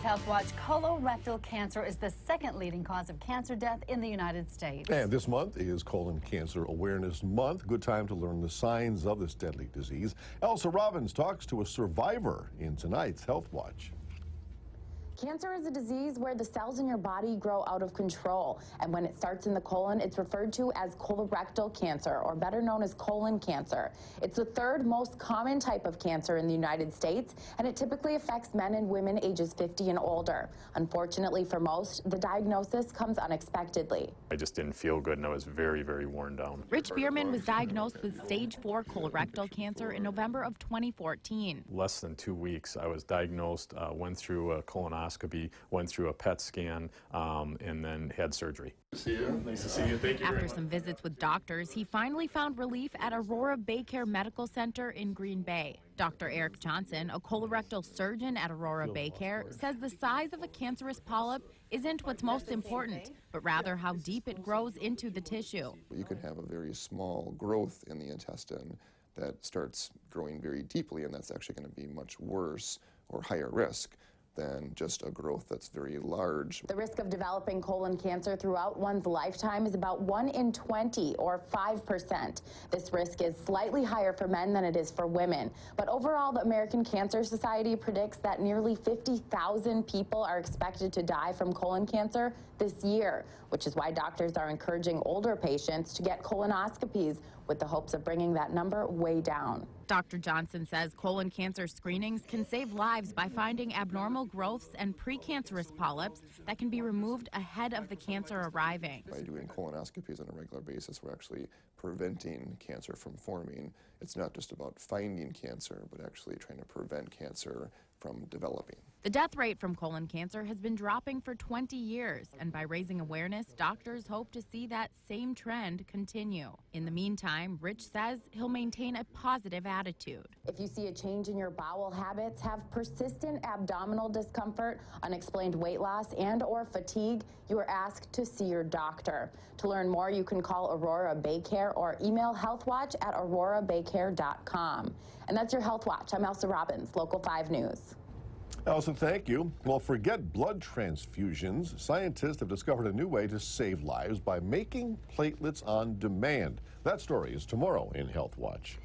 Today's Health Watch, colorectal cancer is the second leading cause of cancer death in the United States. And this month is Colon Cancer Awareness Month. Good time to learn the signs of this deadly disease. Elsa Robbins talks to a survivor in tonight's Health Watch. Cancer is a disease where the cells in your body grow out of control. And when it starts in the colon, it's referred to as colorectal cancer, or better known as colon cancer. It's the third most common type of cancer in the United States, and it typically affects men and women ages 50 and older. Unfortunately for most, the diagnosis comes unexpectedly. I just didn't feel good, and I was very, very worn down. Rich Bierman was diagnosed with stage 4 colorectal cancer in November of 2014. Less than 2 weeks, I was diagnosed, went through a colonoscopy, went through a PET scan, and then had surgery. Nice to see you. Nice to see you. Thank you. After some visits with doctors, he finally found relief at Aurora BayCare Medical Center in Green Bay. Dr. Erik Johnson, a colorectal surgeon at Aurora BayCare, says the size of a cancerous polyp isn't what's most important, but rather how deep it grows into the tissue. You can have a very small growth in the intestine that starts growing very deeply, and that's actually going to be much worse or higher risk than just a growth that's very large. The risk of developing colon cancer throughout one's lifetime is about 1 in 20, or 5%. This risk is slightly higher for men than it is for women. But overall, the American Cancer Society predicts that nearly 50,000 people are expected to die from colon cancer this year, which is why doctors are encouraging older patients to get colonoscopies with the hopes of bringing that number way down. Dr. Johnson says colon cancer screenings can save lives by finding abnormal growths and precancerous polyps that can be removed ahead of the cancer arriving. By doing colonoscopies on a regular basis, we're actually preventing cancer from forming. It's not just about finding cancer, but actually trying to prevent cancer from developing. The death rate from colon cancer has been dropping for 20 years, and by raising awareness, doctors hope to see that same trend continue. In the meantime, Rich says he'll maintain a positive attitude. If you see a change in your bowel habits, have persistent abdominal discomfort, unexplained weight loss, and/or fatigue, you are asked to see your doctor. To learn more, you can call Aurora BayCare or email healthwatch@aurorabaycare.com. And that's your Health Watch. I'm Elsa Robbins, Local 5 News. Elsa, thank you. Well, forget blood transfusions. Scientists have discovered a new way to save lives by making platelets on demand. That story is tomorrow in Health Watch.